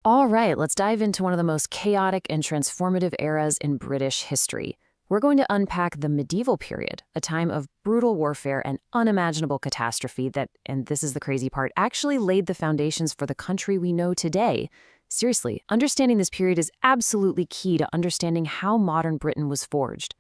All right, let's dive into one of the most chaotic and transformative eras in British history. We're going to unpack the medieval period, a time of brutal warfare and unimaginable catastrophe that, and this is the crazy part, actually laid the foundations for the country we know today. Seriously, understanding this period is absolutely key to understanding how modern Britain was forged.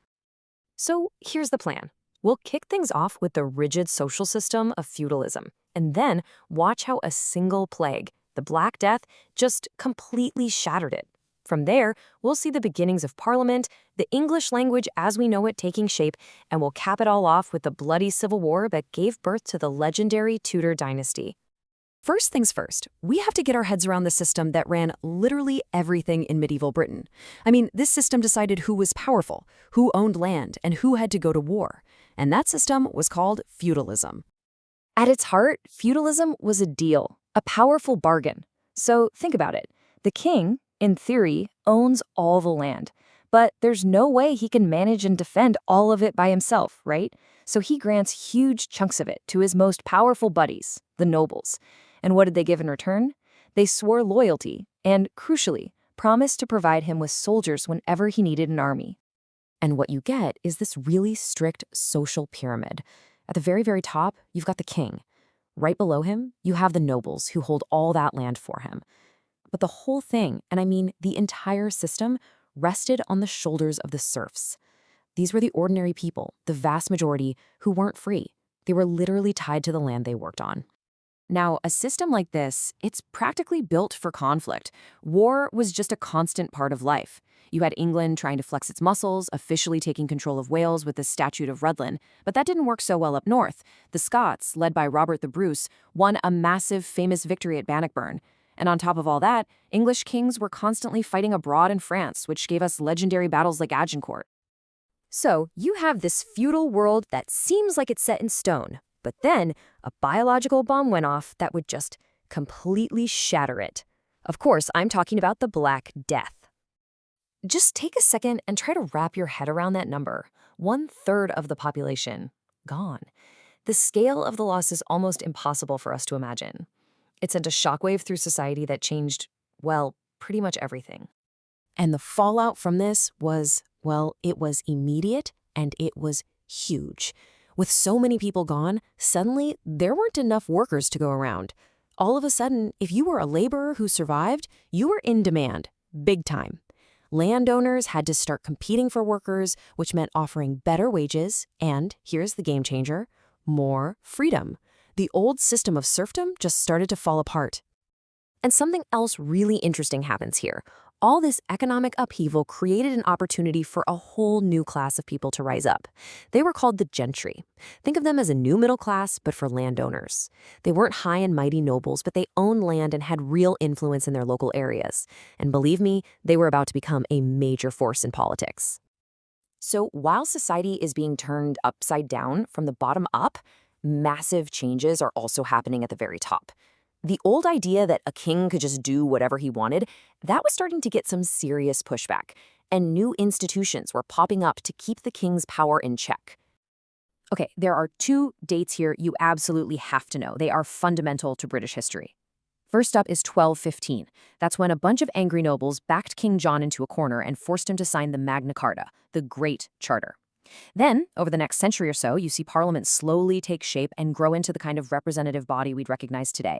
So here's the plan. We'll kick things off with the rigid social system of feudalism, and then watch how a single plague, the Black Death, just completely shattered it. From there, we'll see the beginnings of Parliament, the English language as we know it taking shape, and we'll cap it all off with the bloody civil war that gave birth to the legendary Tudor dynasty. First things first, we have to get our heads around the system that ran literally everything in medieval Britain. I mean, this system decided who was powerful, who owned land, and who had to go to war. And that system was called feudalism. At its heart, feudalism was a deal, a powerful bargain. So think about it. The king, in theory, owns all the land. But there's no way he can manage and defend all of it by himself, right? So he grants huge chunks of it to his most powerful buddies, the nobles. And what did they give in return? They swore loyalty and, crucially, promised to provide him with soldiers whenever he needed an army. And what you get is this really strict social pyramid. At the very, very top, you've got the king. Right below him, you have the nobles who hold all that land for him. But the whole thing, and I mean the entire system, rested on the shoulders of the serfs. These were the ordinary people, the vast majority, who weren't free. They were literally tied to the land they worked on. Now, a system like this, it's practically built for conflict. War was just a constant part of life. You had England trying to flex its muscles, officially taking control of Wales with the Statute of Rhuddlan, but that didn't work so well up north. The Scots, led by Robert the Bruce, won a massive, famous victory at Bannockburn. And on top of all that, English kings were constantly fighting abroad in France, which gave us legendary battles like Agincourt. So, you have this feudal world that seems like it's set in stone, but then a biological bomb went off that would just completely shatter it. Of course, I'm talking about the Black Death. Just take a second and try to wrap your head around that number. 1/3 of the population gone. The scale of the loss is almost impossible for us to imagine. It sent a shockwave through society that changed, well, pretty much everything. And the fallout from this was, well, it was immediate and it was huge. With so many people gone, suddenly there weren't enough workers to go around. All of a sudden, if you were a laborer who survived, you were in demand, big time. Landowners had to start competing for workers, which meant offering better wages and, here's the game changer, more freedom. The old system of serfdom just started to fall apart. And something else really interesting happens here. All this economic upheaval created an opportunity for a whole new class of people to rise up. They were called the gentry. Think of them as a new middle class, but for landowners. They weren't high and mighty nobles, but they owned land and had real influence in their local areas. And believe me, they were about to become a major force in politics. So while society is being turned upside down from the bottom up, massive changes are also happening at the very top. The old idea that a king could just do whatever he wanted, that was starting to get some serious pushback, and new institutions were popping up to keep the king's power in check. Okay, there are 2 dates here you absolutely have to know. They are fundamental to British history. First up is 1215. That's when a bunch of angry nobles backed King John into a corner and forced him to sign the Magna Carta, the Great Charter. Then, over the next century or so, you see Parliament slowly take shape and grow into the kind of representative body we'd recognize today.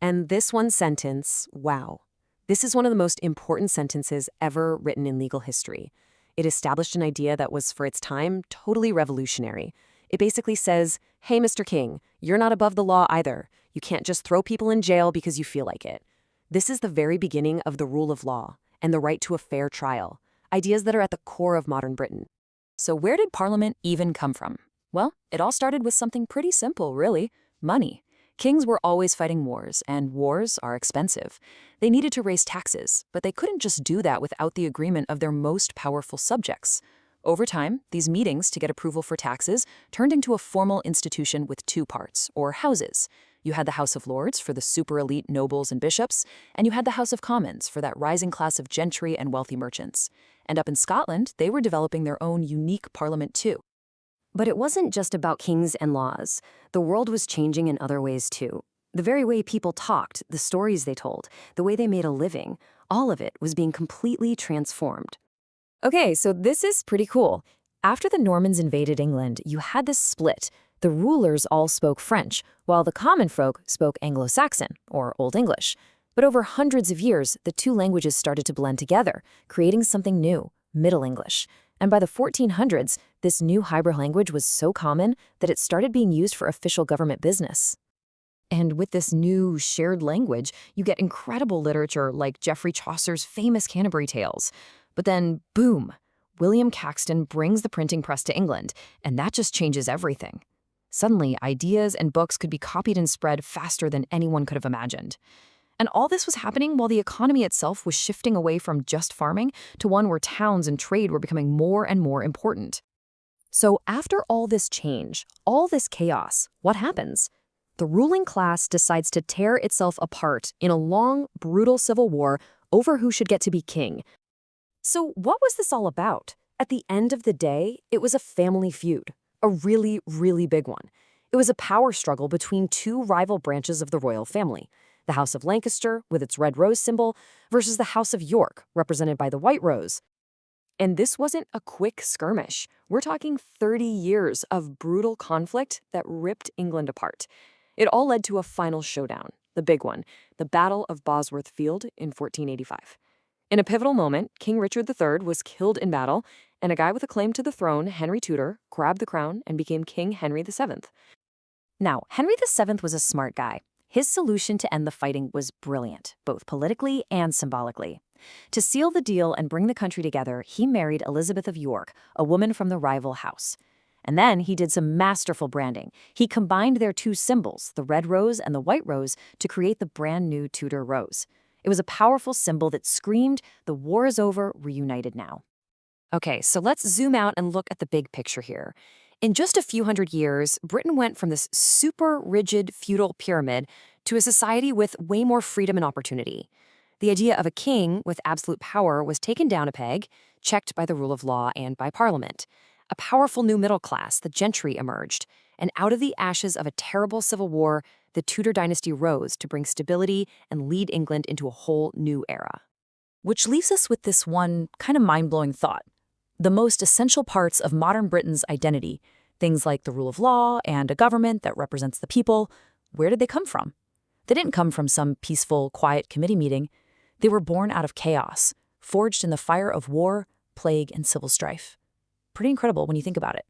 And this one sentence, wow. This is one of the most important sentences ever written in legal history. It established an idea that was, for its time, totally revolutionary. It basically says, hey, Mr. King, you're not above the law either. You can't just throw people in jail because you feel like it. This is the very beginning of the rule of law and the right to a fair trial, ideas that are at the core of modern Britain. So where did Parliament even come from? Well, it all started with something pretty simple, really, money. Kings were always fighting wars, and wars are expensive. They needed to raise taxes, but they couldn't just do that without the agreement of their most powerful subjects. Over time, these meetings to get approval for taxes turned into a formal institution with 2 parts, or houses. You had the House of Lords for the super elite nobles and bishops, and you had the House of Commons for that rising class of gentry and wealthy merchants. And up in Scotland, they were developing their own unique parliament too. But it wasn't just about kings and laws. The world was changing in other ways too. The very way people talked, the stories they told, the way they made a living, all of it was being completely transformed. Okay, so this is pretty cool. After the Normans invaded England, you had this split. The rulers all spoke French, while the common folk spoke Anglo-Saxon, or Old English. But over hundreds of years, the two languages started to blend together, creating something new, Middle English. And by the 1400s, this new hybrid language was so common that it started being used for official government business. And with this new shared language, you get incredible literature like Geoffrey Chaucer's famous Canterbury Tales. But then, boom, William Caxton brings the printing press to England, and that just changes everything. Suddenly, ideas and books could be copied and spread faster than anyone could have imagined. And all this was happening while the economy itself was shifting away from just farming to one where towns and trade were becoming more and more important. So after all this change, all this chaos, what happens? The ruling class decides to tear itself apart in a long, brutal civil war over who should get to be king. So what was this all about? At the end of the day, it was a family feud, a really, really big one. It was a power struggle between two rival branches of the royal family, the House of Lancaster, with its red rose symbol, versus the House of York, represented by the white rose. And this wasn't a quick skirmish. We're talking 30 years of brutal conflict that ripped England apart. It all led to a final showdown, the big one, the Battle of Bosworth Field in 1485. In a pivotal moment, King Richard III was killed in battle, and a guy with a claim to the throne, Henry Tudor, grabbed the crown and became King Henry VII. Now, Henry VII was a smart guy. His solution to end the fighting was brilliant, both politically and symbolically. To seal the deal and bring the country together, he married Elizabeth of York, a woman from the rival house. And then he did some masterful branding. He combined their two symbols, the red rose and the white rose, to create the brand new Tudor rose. It was a powerful symbol that screamed, the war is over, we're united now. Okay, so let's zoom out and look at the big picture here. In just a few hundred years, Britain went from this super rigid feudal pyramid to a society with way more freedom and opportunity. The idea of a king with absolute power was taken down a peg, checked by the rule of law and by parliament. A powerful new middle class, the gentry, emerged, and out of the ashes of a terrible civil war, the Tudor dynasty rose to bring stability and lead England into a whole new era. Which leaves us with this one kind of mind-blowing thought. The most essential parts of modern Britain's identity, things like the rule of law and a government that represents the people, where did they come from? They didn't come from some peaceful, quiet committee meeting. They were born out of chaos, forged in the fire of war, plague, and civil strife. Pretty incredible when you think about it.